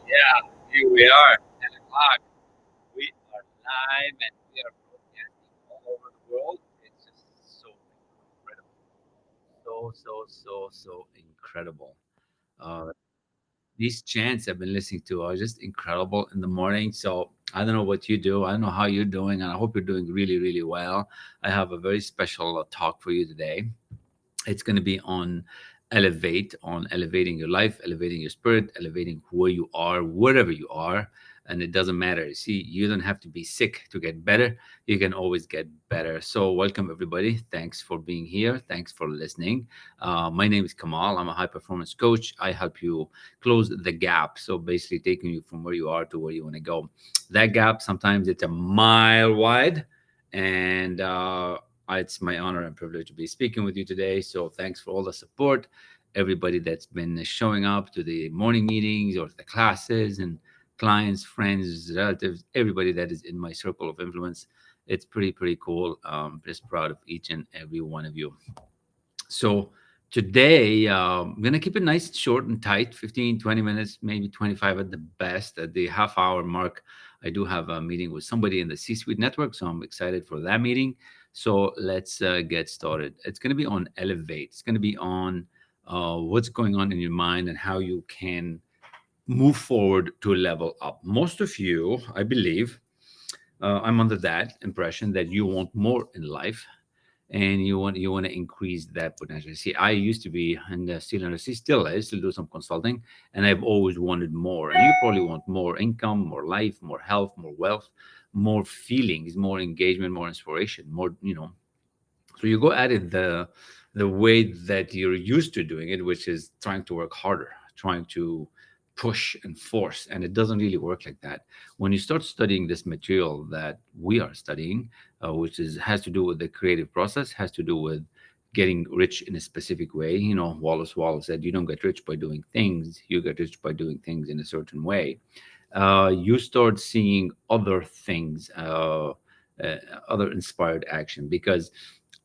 Yeah, here we are, 10 o'clock. We are live and we are broadcasting all over the world. It's just so incredible. So incredible. Uh, these chants I've been listening to are just incredible in the morning. So I don't know what you do. I don't know how you're doing, and I hope you're doing really, really well. I have a very special talk for you today. It's going to be on on elevating your life, elevating your spirit, elevating where you are, wherever you are. And it doesn't matter. See, you don't have to be sick to get better. You can always get better. So, welcome everybody. Thanks for being here. Thanks for listening. My name is Kamal. I'm a high performance coach. I help you close the gap. So, basically, taking you from where you are to where you want to go. That gap, sometimes it's a mile wide. And it's my honor and privilege to be speaking with you today. So thanks for all the support, everybody that's been showing up to the morning meetings or the classes, and clients, friends, relatives, everybody that is in my circle of influence. It's pretty cool. Just proud of each and every one of you. So today, I'm going to keep it nice, short, and tight, 15, 20 minutes, maybe 25 at the best. At the half hour mark, I do have a meeting with somebody in the C Suite network. So I'm excited for that meeting. So let's get started. It's going to be on Elevate. It's going to be on what's going on in your mind and how you can move forward to level up. Most of you, I believe, I'm under that impression that you want more in life and you want to increase that potential. See, I used to be in the steel industry, still I still do some consulting, and I've always wanted more. And you probably want more income, more life, more health, more wealth, more feelings, more engagement, more inspiration, more, so you go at it the way that you're used to doing it, which is trying to work harder, trying to push and force, and it doesn't really work like that. When you start studying this material that we are studying, which is has to do with the creative process, has to do with getting rich in a specific way. Wallace said, "You don't get rich by doing things; you get rich by doing things in a certain way." You start seeing other things, other inspired action, because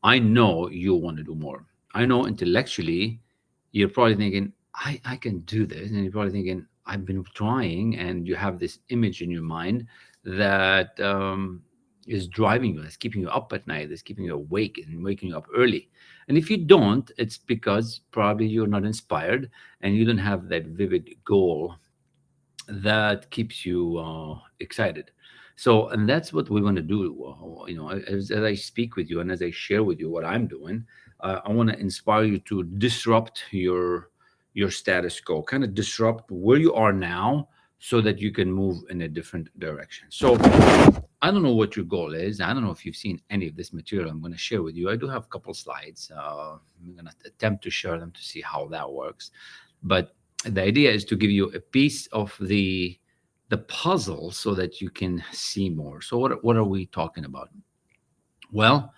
I know you want to do more. I know intellectually you're probably thinking, I can do this. And you're probably thinking, I've been trying. And you have this image in your mind that is driving you, that's keeping you up at night, that's keeping you awake and waking you up early. And if you don't, it's because probably you're not inspired and you don't have that vivid goal that keeps you excited. So, and that's what we want to do. As I speak with you and as I share with you what I'm doing, I want to inspire you to disrupt your status quo, kind of disrupt where you are now, so that you can move in a different direction. So, I don't know what your goal is. I don't know if you've seen any of this material I'm going to share with you. I do have a couple slides. I'm going to attempt to share them to see how that works. But the idea is to give you a piece of the puzzle so that you can see more. So what are we talking about? Well,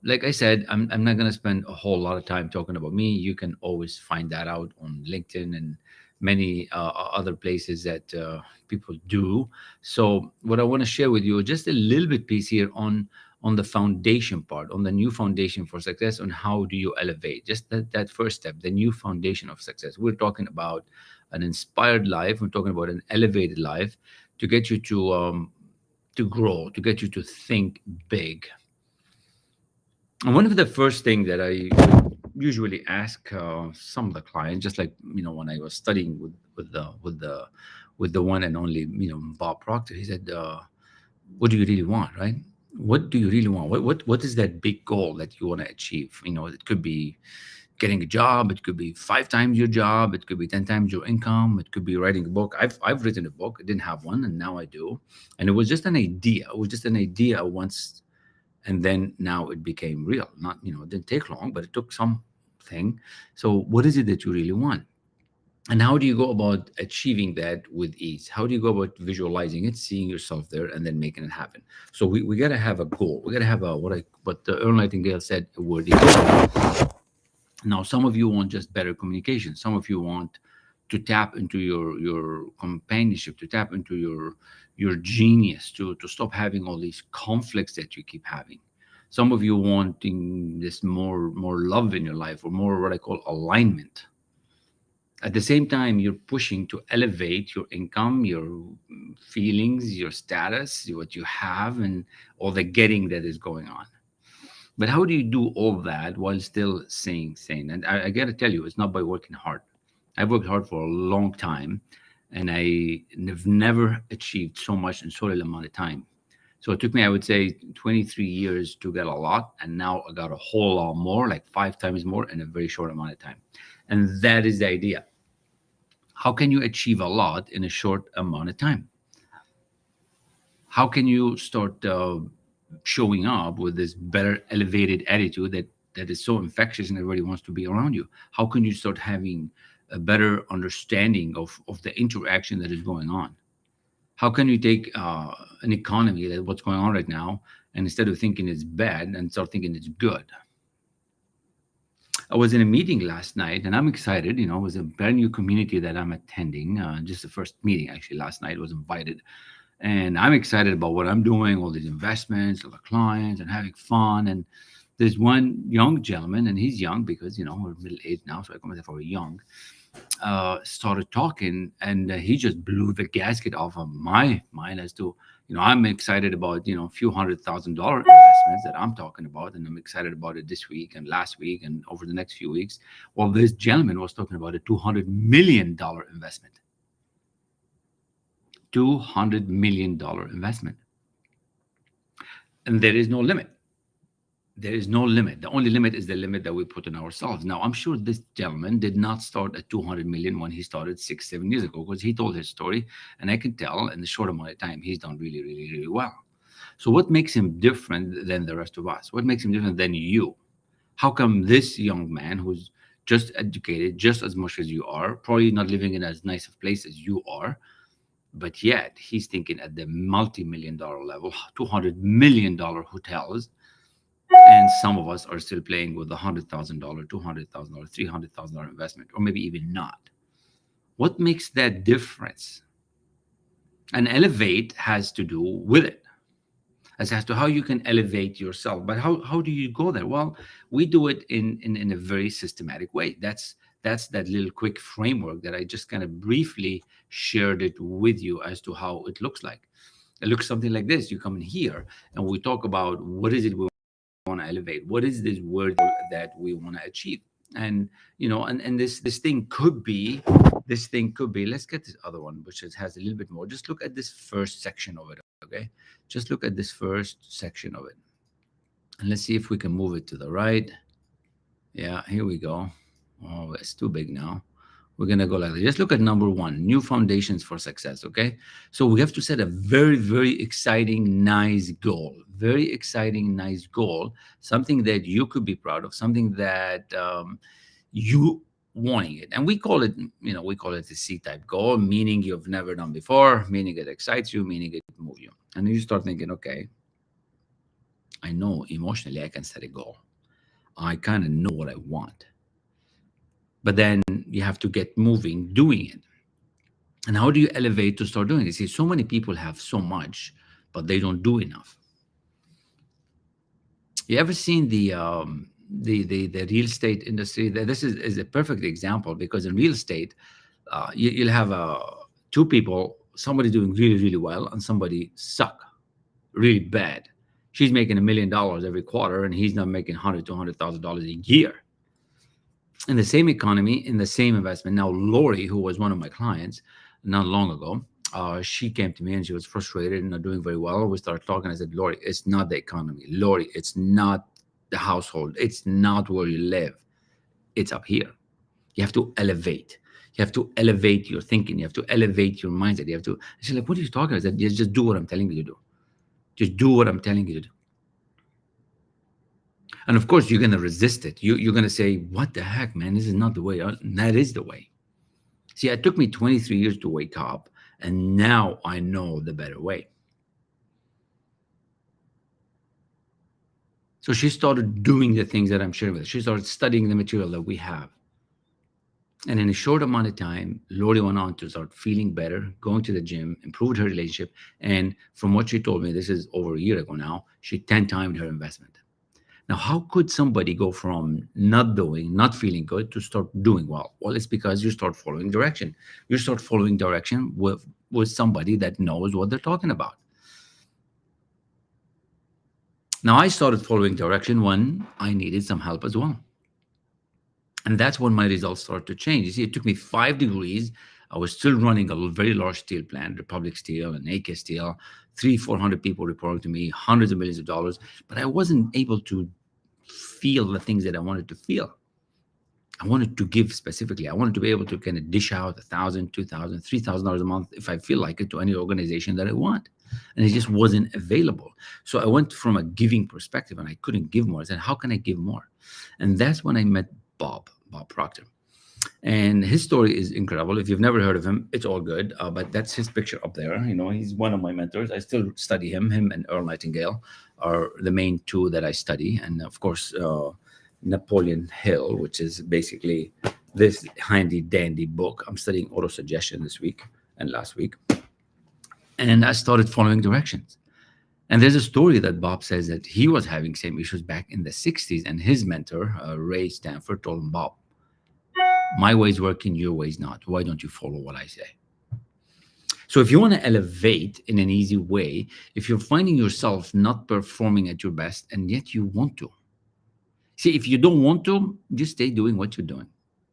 like I said, I'm not going to spend a whole lot of time talking about me. You can always find that out on LinkedIn and many other places that people do. So, what I want to share with you, just a little bit piece here on the foundation part, on the new foundation for success, on how do you elevate, just that first step, the new foundation of success. We're talking about an inspired life. We're talking about an elevated life to get you to grow, to get you to think big. And one of the first things that I usually ask some of the clients, just like when I was studying with the one and only Bob Proctor, he said, "What do you really want, right? What do you really want? What is that big goal that you want to achieve? It could be getting a job, it could be 5 times your job, it could be 10 times your income, it could be writing a book. I've written a book. I didn't have one, and now I do. And it was just an idea. It was just an idea once, and then now it became real. Not it didn't take long, but it took something. So what is it that you really want, and how do you go about achieving that with ease? How do you go about visualizing it, seeing yourself there, and then making it happen? So we got to have a goal. We got to have a what the Earl Nightingale said, a worthy goal. Now, some of you want just better communication. Some of you want to tap into your companionship, to tap into your genius, to stop having all these conflicts that you keep having. Some of you wanting this more love in your life, or more what I call alignment. At the same time, you're pushing to elevate your income, your feelings, your status, what you have, and all the getting that is going on. But how do you do all that while still staying sane? And I got to tell you, it's not by working hard. I've worked hard for a long time, and have never achieved so much in so little amount of time. So it took me, I would say, 23 years to get a lot, and now I got a whole lot more, like 5 times more in a very short amount of time. And that is the idea. How can you achieve a lot in a short amount of time? How can you start showing up with this better elevated attitude that is so infectious and everybody wants to be around you? How can you start having a better understanding of the interaction that is going on? How can you take an economy, that what's going on right now, and instead of thinking it's bad, and start thinking it's good? I was in a meeting last night, and I'm excited. You know, it was a brand new community that I'm attending. Just the first meeting, actually, last night was invited, and I'm excited about what I'm doing, all these investments, all the clients, and having fun. And there's one young gentleman, and he's young because we're middle aged now, so I come there for young. Started talking, and he just blew the gasket off of my mind as to, I'm excited about, a few $100,000 investments that I'm talking about, and I'm excited about it this week and last week and over the next few weeks. Well, this gentleman was talking about a $200 million investment. $200 million investment. And there is no limit. There is no limit. The only limit is the limit that we put on ourselves. Now, I'm sure this gentleman did not start at 200 million when he started 6, 7 years ago, because he told his story, and I can tell in the short amount of time he's done really, really, really well. So what makes him different than the rest of us? What makes him different than you? How come this young man, who's just educated just as much as you are, probably not living in as nice a place as you are, but yet he's thinking at the multi-million-dollar level, $200 million hotels, and some of us are still playing with the $100,000, $200,000, $300,000 investment, or maybe even not. What makes that difference? And elevate has to do with it, as to how you can elevate yourself. But how do you go there? Well, we do it in a very systematic way. That's that little quick framework that I just kind of briefly shared it with you as to how it looks like. It looks something like this. You come in here and we talk about what is it we want to elevate, what is this word that we want to achieve. And and this thing could be, let's get this other one, which has a little bit more. Just look at this first section of it. Okay, just look at this first section of it, and let's see if we can move it to the right. Yeah, here we go. Oh, it's too big now. We're going to go like this. Just look at number 1, new foundations for success. Okay. So we have to set a very, very exciting, nice goal. Very exciting, nice goal. Something that you could be proud of, something that you wanting it. And we call it, the C-type goal, meaning you've never done before, meaning it excites you, meaning it moves you. And then you start thinking, okay, I know emotionally I can set a goal. I kind of know what I want. But then you have to get moving doing it. And how do you elevate to start doing it? See, so many people have so much, but they don't do enough. You ever seen the real estate industry? This is a perfect example, because in real estate, you'll have two people, somebody doing really, really well and somebody suck really bad. She's making $1 million every quarter and he's not making $100,000 a year. In the same economy, in the same investment. Now, Lori, who was one of my clients not long ago, she came to me and she was frustrated and not doing very well. We started talking. I said, Lori, it's not the economy. Lori, it's not the household. It's not where you live. It's up here. You have to elevate. You have to elevate your thinking. You have to elevate your mindset. You have to. She's like, what are you talking about? I said, just do what I'm telling you to do. Just do what I'm telling you to do. And of course, you're going to resist it. You're going to say, what the heck, man? This is not the way. And that is the way. See, it took me 23 years to wake up, and now I know the better way. So she started doing the things that I'm sharing with her. She started studying the material that we have. And in a short amount of time, Lori went on to start feeling better, going to the gym, improved her relationship. And from what she told me, this is over a year ago now, she 10 timed her investment. Now, how could somebody go from not doing, not feeling good to start doing well? Well, it's because you start following direction. You start following direction with somebody that knows what they're talking about. Now, I started following direction when I needed some help as well. And that's when my results started to change. You see, it took me 5 degrees. I was still running a very large steel plant, Republic Steel and AK Steel, 400 people reporting to me, hundreds of millions of dollars. But I wasn't able to feel the things that I wanted to feel. I wanted to give specifically. I wanted to be able to kind of dish out $1,000, $2,000, $3,000 a month if I feel like it to any organization that I want, and it just wasn't available. So I went from a giving perspective, and I couldn't give more. I said, "How can I give more?" And that's when I met Bob Proctor, and his story is incredible. If you've never heard of him, it's all good. But that's his picture up there. He's one of my mentors. I still study him. Him and Earl Nightingale are the main two that I study, and of course. Napoleon Hill, which is basically this handy dandy book. I'm studying autosuggestion this week and last week. And I started following directions. And there's a story that Bob says that he was having same issues back in the 60s. And his mentor, Ray Stanford, told him, "Bob, my ways working, your ways not. Why don't you follow what I say?" So if you want to elevate in an easy way, if you're finding yourself not performing at your best and yet you want to, see, if you don't want to, just stay doing what you're doing.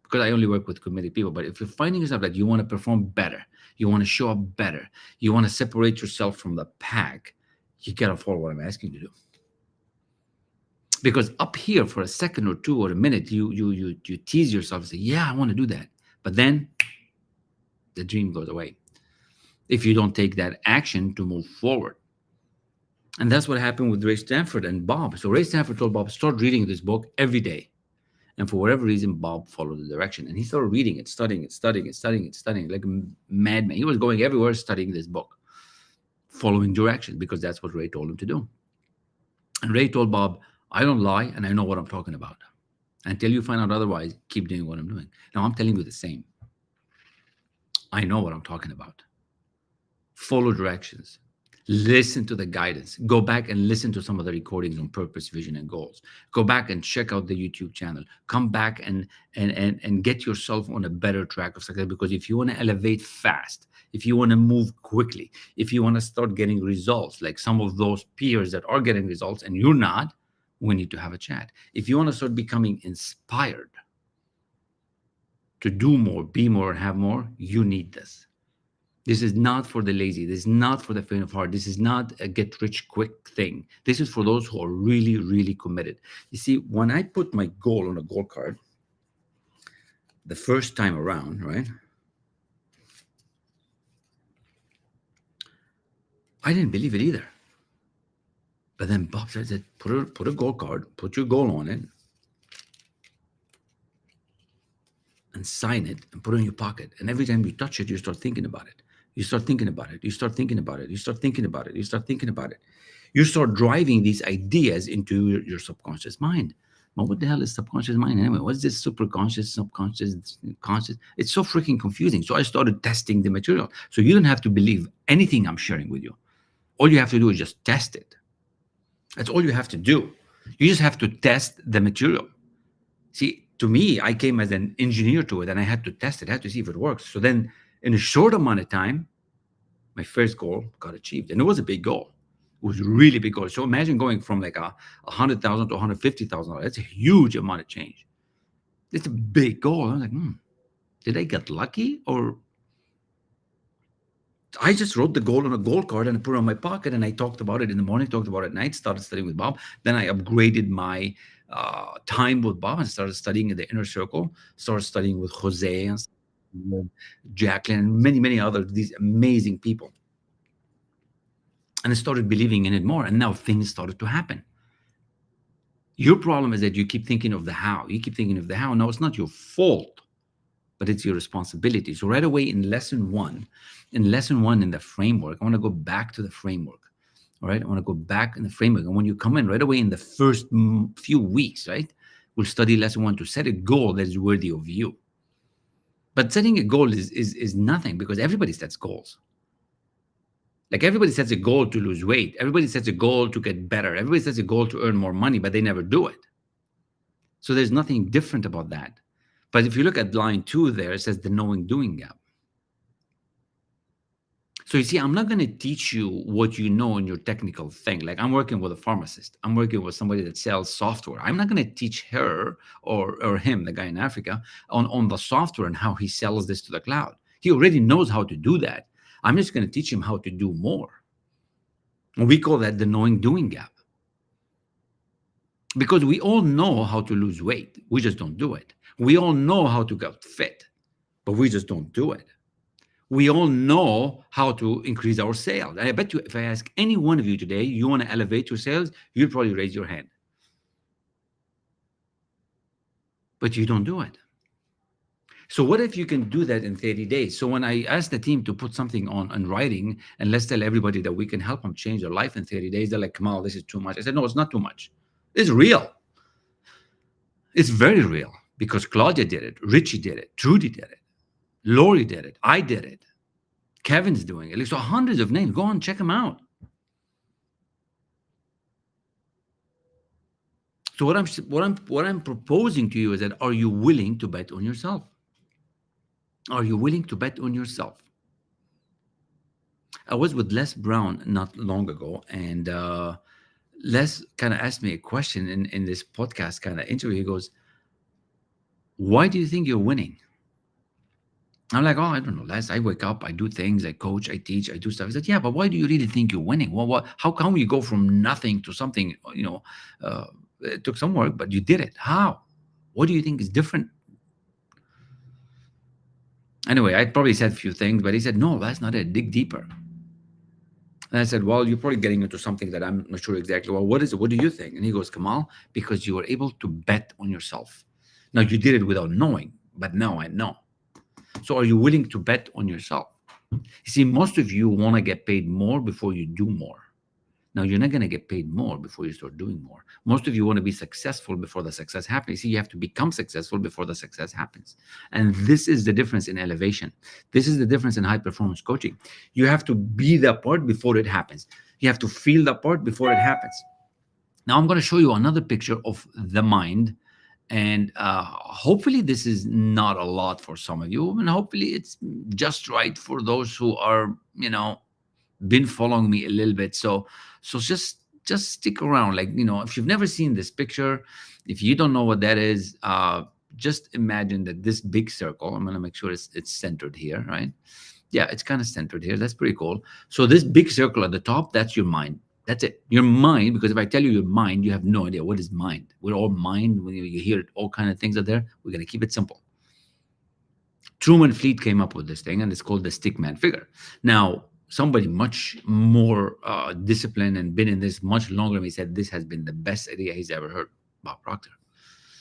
Because I only work with committed people. But if you're finding yourself that you want to perform better, you want to show up better, you want to separate yourself from the pack, you got to follow what I'm asking you to do. Because up here for a second or two or a minute, you tease yourself and say, "Yeah, I want to do that." But then the dream goes away if you don't take that action to move forward. And that's what happened with Ray Stanford and Bob. So Ray Stanford told Bob, "Start reading this book every day." And for whatever reason, Bob followed the direction. And he started reading it, studying it, studying it, studying it, studying it, like a madman. He was going everywhere studying this book, following directions, because that's what Ray told him to do. And Ray told Bob, "I don't lie, and I know what I'm talking about. Until you find out otherwise, keep doing what I'm doing." Now, I'm telling you the same. I know what I'm talking about. Follow directions. Listen to the guidance. Go back and listen to some of the recordings on purpose, vision, and goals. Go back and check out the YouTube channel. Come back and get yourself on a better track of success. Because if you want to elevate fast, if you want to move quickly, if you want to start getting results, like some of those peers that are getting results and you're not, we need to have a chat. If you want to start becoming inspired to do more, be more, and have more, you need this. This is not for the lazy. This is not for the faint of heart. This is not a get rich quick thing. This is for those who are really, really committed. You see, when I put my goal on a goal card the first time around, right? I didn't believe it either. But then Bob said, put a goal card, put your goal on it, and sign it and put it in your pocket. And every time you touch it, you start thinking about it. You start thinking about it. You start thinking about it. You start thinking about it. You start thinking about it. You start driving these ideas into your subconscious mind. Well, what the hell is subconscious mind anyway? What's this superconscious, subconscious, conscious? It's so freaking confusing. So I started testing the material. So you don't have to believe anything I'm sharing with you. All you have to do is just test it. That's all you have to do. You just have to test the material. See, to me, I came as an engineer to it, and I had to test it. I had to see if it works. So then, in a short amount of time, my first goal got achieved, and it was a big goal. It was a really big goal. So imagine going from like $100,000 to $150,000. That's a huge amount of change. It's a big goal. I was like, did I get lucky, or I just wrote the goal on a goal card and I put it on my pocket, and I talked about it in the morning, talked about it at night, started studying with Bob. Then I upgraded my time with Bob and started studying in the inner circle, started studying with Jose and with Jacqueline and many, many other these amazing people. And I started believing in it more, and now things started to happen. Your problem is that you keep thinking of the how. You keep thinking of the how. No, it's not your fault, but it's your responsibility. So right away in lesson one in the framework, I want to go back to the framework. All right. I want to go back in the framework. And when you come in right away in the first few weeks, right, we'll study lesson one to set a goal that is worthy of you. But setting a goal is nothing, because everybody sets goals. Like everybody sets a goal to lose weight. Everybody sets a goal to get better. Everybody sets a goal to earn more money, but they never do it. So there's nothing different about that. But if you look at line 2 there, it says the knowing doing gap. So you see, I'm not going to teach you what you know in your technical thing. Like I'm working with a pharmacist. I'm working with somebody that sells software. I'm not going to teach her or him, the guy in Africa, on the software and how he sells this to the cloud. He already knows how to do that. I'm just going to teach him how to do more. And we call that the knowing doing gap. Because we all know how to lose weight. We just don't do it. We all know how to get fit, but we just don't do it. We all know how to increase our sales. I bet you if I ask any one of you today, you want to elevate your sales, you'll probably raise your hand. But you don't do it. So what if you can do that in 30 days? So when I asked the team to put something on writing and let's tell everybody that we can help them change their life in 30 days, they're like, Kamal, this is too much. I said, no, it's not too much. It's real. It's very real because Claudia did it. Richie did it. Trudy did it. Lori did it. I did it. Kevin's doing it. So hundreds of names. Go on, check them out. So what I'm proposing to you is that, are you willing to bet on yourself? Are you willing to bet on yourself? I was with Les Brown not long ago, and Les kind of asked me a question in this podcast kind of interview. He goes, why do you think you're winning? I'm like, oh, I don't know, Les. I wake up, I do things, I coach, I teach, I do stuff. He said, yeah, but why do you really think you're winning? Well, how come you go from nothing to something, it took some work, but you did it. How? What do you think is different? Anyway, I probably said a few things, but he said, no, that's not it. Dig deeper. And I said, well, you're probably getting into something that I'm not sure exactly. Well, what is it? What do you think? And he goes, Kamal, because you were able to bet on yourself. Now, you did it without knowing, but now I know. So are you willing to bet on yourself? You see, most of you want to get paid more before you do more. Now, you're not going to get paid more before you start doing more. Most of you want to be successful before the success happens. See, you have to become successful before the success happens. And this is the difference in elevation. This is the difference in high performance coaching. You have to be the part before it happens. You have to feel the part before it happens. Now, I'm going to show you another picture of the mind. And hopefully this is not a lot for some of you. And hopefully it's just right for those who are, been following me a little bit. So just stick around. Like, if you've never seen this picture, if you don't know what that is, just imagine that this big circle, I'm going to make sure it's centered here, right? Yeah, it's kind of centered here. That's pretty cool. So this big circle at the top, that's your mind. That's it. Your mind, because if I tell you your mind, you have no idea what is mind. We're all mind. When you hear all kind of things out there, we're going to keep it simple. Truman Fleet came up with this thing, and it's called the stickman figure. Now, somebody much more disciplined and been in this much longer than me said this has been the best idea he's ever heard about Proctor,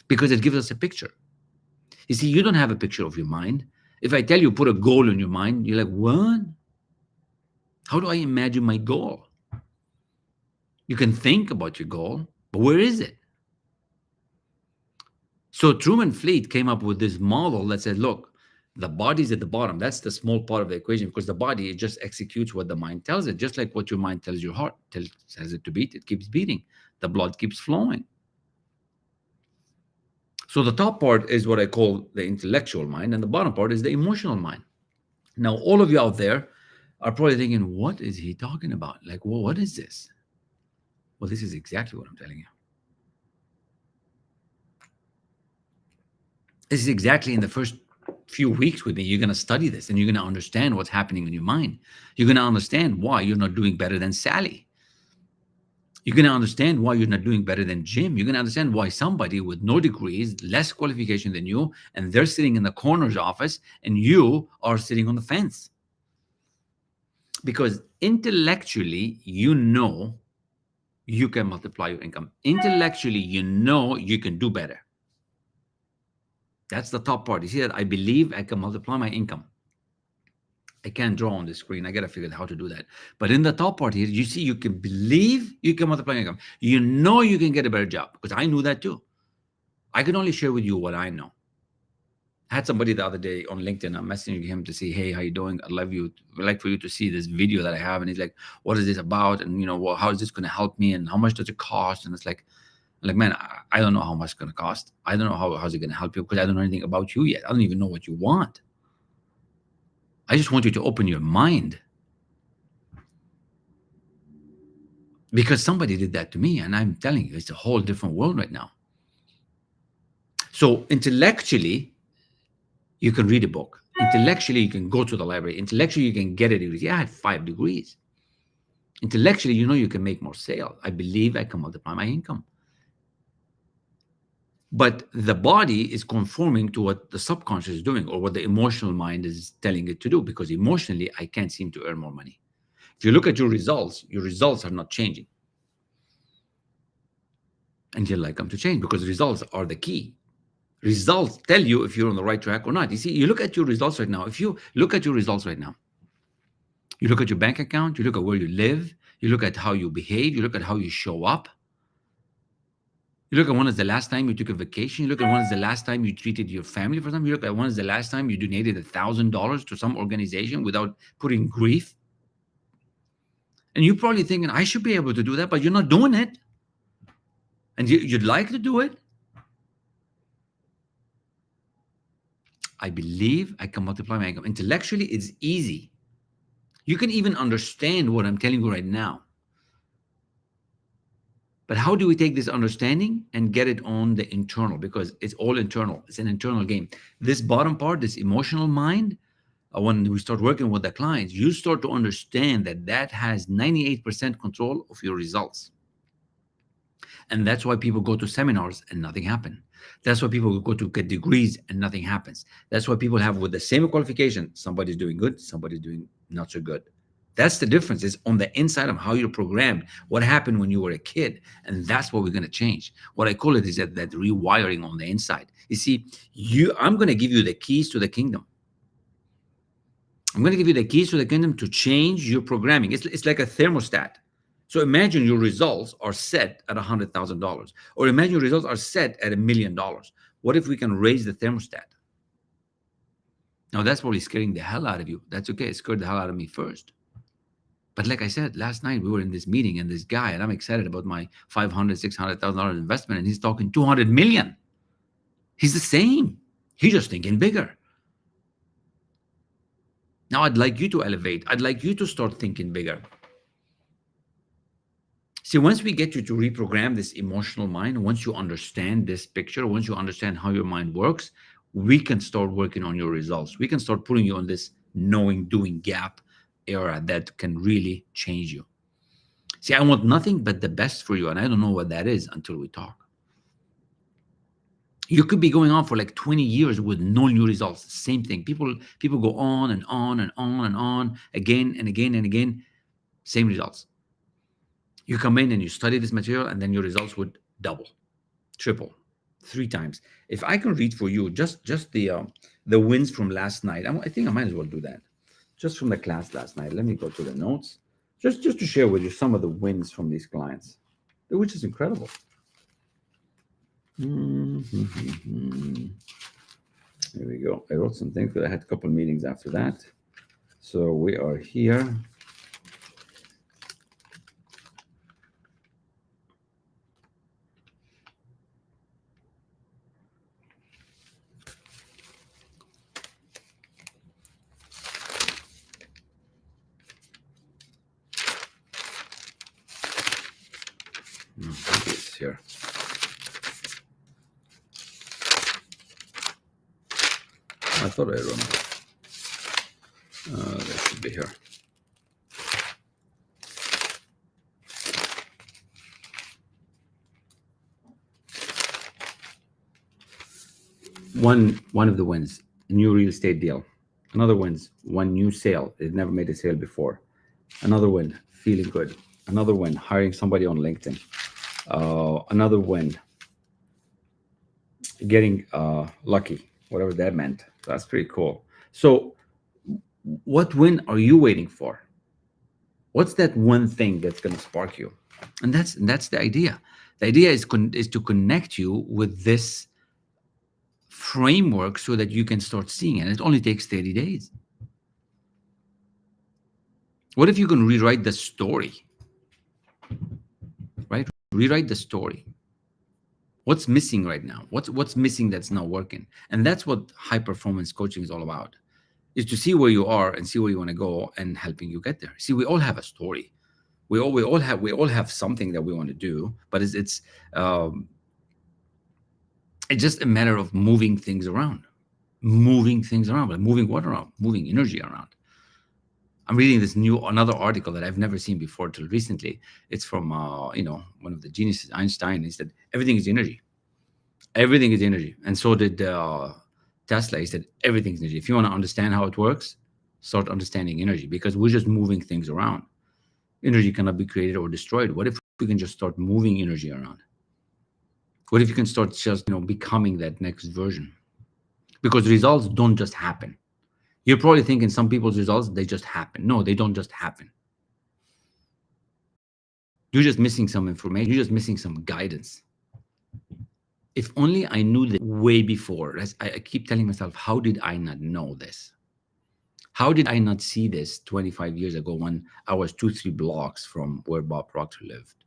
because it gives us a picture. You see, you don't have a picture of your mind. If I tell you put a goal in your mind, you're like, what? How do I imagine my goal? You can think about your goal, but where is it? So Truman Fleet came up with this model that said, look, the body's at the bottom. That's the small part of the equation, because the body, it just executes what the mind tells it, just like what your mind tells your heart, tells it to beat. It keeps beating. The blood keeps flowing. So the top part is what I call the intellectual mind, and the bottom part is the emotional mind. Now, all of you out there are probably thinking, what is he talking about? Like, well, what is this? Well, this is exactly what I'm telling you. This is exactly in the first few weeks with me. You're going to study this, and you're going to understand what's happening in your mind. You're going to understand why you're not doing better than Sally. You're going to understand why you're not doing better than Jim. You're going to understand why somebody with no degrees, less qualification than you, and they're sitting in the coroner's office, and you are sitting on the fence. Because intellectually, you can multiply your income. Intellectually, you can do better. That's the top part. You see that? I believe I can multiply my income. I can't draw on the screen. I got to figure out how to do that. But in the top part here, you see, you can believe you can multiply your income. You can get a better job, because I knew that too. I can only share with you what I know. I had somebody the other day on LinkedIn. I'm messaging him to say, "Hey, how you doing? I'd love you. I'd like for you to see this video that I have." And he's like, "What is this about? And well, how is this going to help me? And how much does it cost?" And it's like, man, I don't know how much it's going to cost. I don't know how's it going to help you because I don't know anything about you yet. I don't even know what you want. I just want you to open your mind because somebody did that to me, and I'm telling you, it's a whole different world right now. So intellectually, you can read a book. Intellectually, you can go to the library. Intellectually, you can get a degree. Yeah, I had 5 degrees. Intellectually, you can make more sales. I believe I can multiply my income. But the body is conforming to what the subconscious is doing or what the emotional mind is telling it to do, because emotionally, I can't seem to earn more money. If you look at your results are not changing. And you'd like them to change because results are the key. Results tell you if you're on the right track or not. You see, you look at your results right now. If you look at your results right now, you look at your bank account, you look at where you live, you look at how you behave, you look at how you show up. You look at when is the last time you took a vacation. You look at when is the last time you treated your family for something. You look at when is the last time you donated $1,000 to some organization without putting grief. And you're probably thinking, I should be able to do that, but you're not doing it. And you'd like to do it. I believe I can multiply my income. Intellectually, it's easy. You can even understand what I'm telling you right now. But how do we take this understanding and get it on the internal? Because it's all internal. It's an internal game. This bottom part, this emotional mind, when we start working with the clients, you start to understand that has 98% control of your results. And that's why people go to seminars and nothing happens. That's why people go to get degrees and nothing happens. That's why people have with the same qualification, somebody's doing good, somebody's doing not so good. That's the difference. It's on the inside of how you're programmed, what happened when you were a kid. And that's what we're going to change. What I call it is that rewiring on the inside. You see, I'm going to give you the keys to the kingdom. I'm going to give you the keys to the kingdom to change your programming. It's like a thermostat. So imagine your results are set at $100,000, or imagine your results are set at $1 million. What if we can raise the thermostat? Now that's probably scaring the hell out of you. That's okay. It scared the hell out of me first. But like I said, last night we were in this meeting and this guy, and I'm excited about my $500,000, $600,000 investment, and he's talking 200 million. He's the same. He's just thinking bigger. Now I'd like you to elevate. I'd like you to start thinking bigger. See, once we get you to reprogram this emotional mind, once you understand this picture, once you understand how your mind works, we can start working on your results. We can start putting you on this knowing, doing gap era that can really change you. See, I want nothing but the best for you, and I don't know what that is until we talk. You could be going on for like 20 years with no new results. Same thing. People go on and on and on and on, again and again and again, same results. You come in and you study this material, and then your results would double, triple, 3 times. If I can read for you just the wins from last night, I think I might as well do that. Just from the class last night. Let me go to the notes, just to share with you some of the wins from these clients, which is incredible. Here we go. I wrote some things, but I had a couple meetings after that. So we are here. Here. I thought I wrote it. That should be here. One of the wins, a new real estate deal. Another wins, one new sale. They've never made a sale before. Another win, feeling good. Another win, hiring somebody on LinkedIn. Another win, getting lucky, whatever that meant. That's pretty cool. So what win are you waiting for? What's that one thing that's going to spark you? And that's the idea. The idea is to connect you with this framework so that you can start seeing it. It only takes 30 days. What if you can rewrite the story, right? Rewrite the story. What's missing right now? What's missing that's not working? And that's what high performance coaching is all about. Is to see where you are and see where you want to go and helping you get there. See, we all have a story. We all have something that we want to do, but um, it's just a matter of moving things around, but moving what around? Moving energy around. I'm reading this new another article that I've never seen before till recently. It's from one of the geniuses, Einstein. He said everything is energy. Everything is energy, and so did Tesla. He said everything is energy. If you want to understand how it works, start understanding energy because we're just moving things around. Energy cannot be created or destroyed. What if we can just start moving energy around? What if you can start just becoming that next version? Because results don't just happen. You're probably thinking some people's results, they just happen. No, they don't just happen. You're just missing some information. You're just missing some guidance. If only I knew that way before. I keep telling myself, how did I not know this? How did I not see this 25 years ago when I was 2, 3 blocks from where Bob Proctor lived?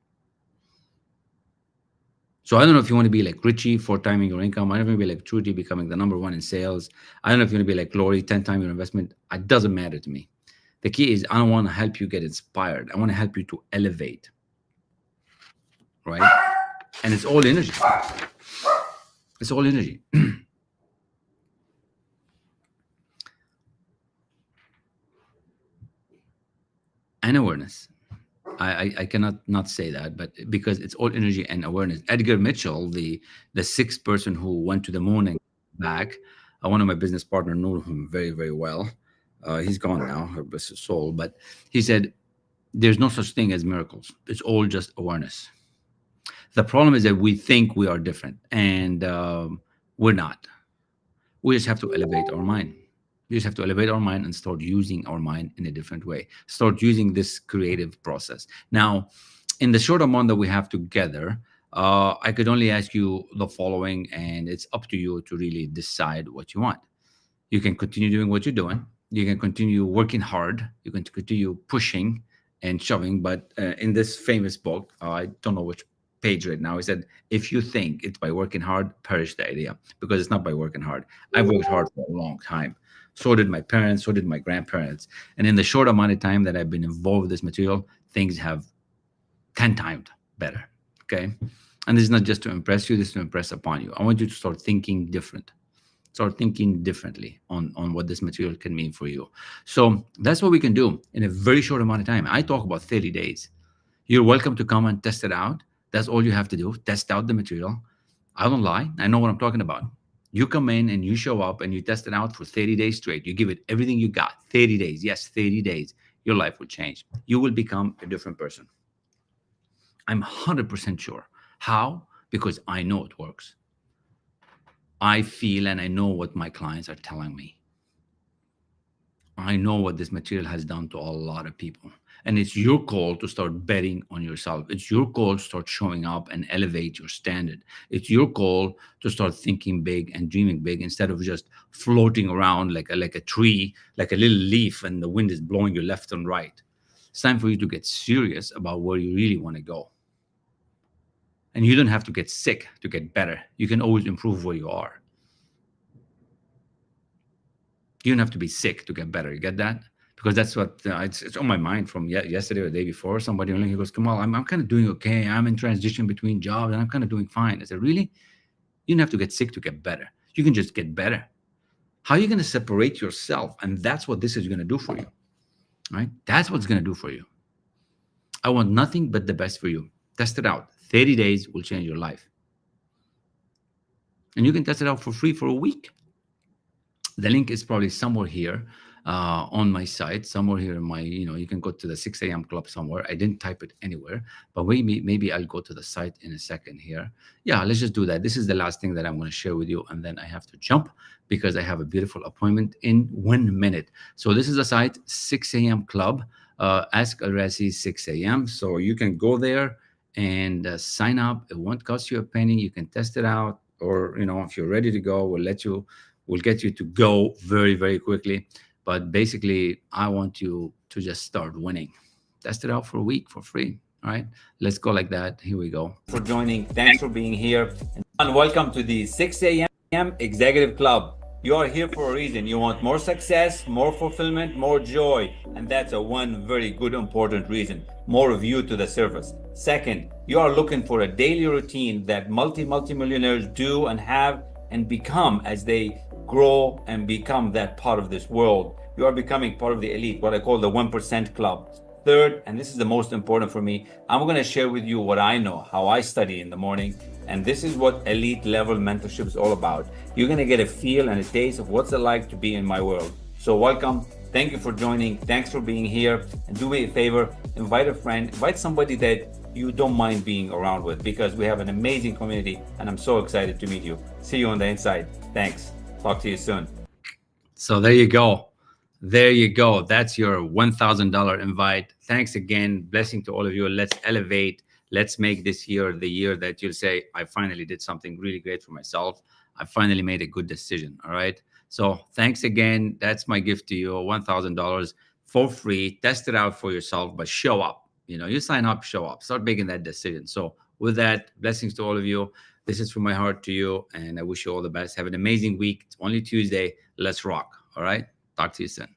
So I don't know if you want to be like Richie, 4 timing your income. I don't know if you want to be like Trudy, becoming the #1 in sales. I don't know if you want to be like Lori, 10 times your investment. It doesn't matter to me. The key is I don't want to help you get inspired. I want to help you to elevate, right? And it's all energy. It's all energy. And awareness. I cannot not say that, but because it's all energy and awareness. Edgar Mitchell, the sixth person who went to the moon and back, one of my business partner knew him very, very well. He's gone now, her bless his soul. But he said, there's no such thing as miracles. It's all just awareness. The problem is that we think we are different, and we're not. We just have to elevate our mind. We just have to elevate our mind and start using our mind in a different way. Start using this creative process. Now, in the short amount that we have together, I could only ask you the following, and it's up to you to really decide what you want. You can continue doing what you're doing. You can continue working hard. You can continue pushing and shoving. But in this famous book, I don't know which page right now, he said, if you think it's by working hard, perish the idea, because it's not by working hard. I've worked hard for a long time. So did my parents, so did my grandparents. And in the short amount of time that I've been involved with this material, things have 10 times better. Okay. And this is not just to impress you, this is to impress upon you. I want you to start thinking different. Start thinking differently on what this material can mean for you. So that's what we can do in a very short amount of time. I talk about 30 days. You're welcome to come and test it out. That's all you have to do. Test out the material. I don't lie. I know what I'm talking about. You come in and you show up and you test it out for 30 days straight. You give it everything you got. 30 days. Yes, 30 days. Your life will change. You will become a different person. I'm 100% sure. How? Because I know it works. I feel and I know what my clients are telling me. I know what this material has done to a lot of people. And it's your call to start betting on yourself. It's your call to start showing up and elevate your standard. It's your call to start thinking big and dreaming big instead of just floating around like a tree, like a little leaf, and the wind is blowing you left and right. It's time for you to get serious about where you really want to go. And you don't have to get sick to get better. You can always improve where you are. You don't have to be sick to get better. You get that? Because that's what it's on my mind from yesterday or the day before. Somebody he goes, Kamal, I'm kind of doing okay. I'm in transition between jobs and I'm kind of doing fine. I said, really? You don't have to get sick to get better. You can just get better. How are you going to separate yourself? And that's what this is going to do for you, right? That's what's going to do for you. I want nothing but the best for you. Test it out. 30 days will change your life. And you can test it out for free for a week. The link is probably somewhere here on my site, somewhere here in my, you can go to the 6 a.m. club somewhere. I didn't type it anywhere, but maybe I'll go to the site in a second here. Yeah, let's just do that. This is the last thing that I'm going to share with you, and then I have to jump because I have a beautiful appointment in 1 minute. So this is the site, 6 a.m. club, Ask El-Rassi 6 a.m. So you can go there and sign up. It won't cost you a penny. You can test it out. or if you're ready to go, we'll get you to go very, very quickly. But basically, I want you to just start winning. Test it out for a week for free. All right, let's go like that. Here we go. For joining, thanks for being here, and welcome to the 6 a.m. Executive Club. You are here for a reason. You want more success, more fulfillment, more joy. And that's a one very good, important reason. More of you to the surface. Second, you are looking for a daily routine that multi-millionaires do and have and become as they grow and become that part of this world. You are becoming part of the elite, what I call the 1% club. Third, and this is the most important for me, I'm going to share with you what I know, how I study in the morning. And this is what elite level mentorship is all about. You're going to get a feel and a taste of what's it like to be in my world. So welcome. Thank you for joining. Thanks for being here. And do me a favor, invite a friend, invite somebody that you don't mind being around with, because we have an amazing community and I'm so excited to meet you. See you on the inside. Thanks. Talk to you soon. So there you go. There you go. That's your $1,000 invite. Thanks again. Blessing to all of you. Let's elevate. Let's make this year the year that you'll say, I finally did something really great for myself. I finally made a good decision. All right. So thanks again. That's my gift to you, $1,000 for free. Test it out for yourself, but show up. You sign up, show up, start making that decision. So with that, blessings to all of you. This is from my heart to you, and I wish you all the best. Have an amazing week. It's only Tuesday. Let's rock. All right. Talk to you soon.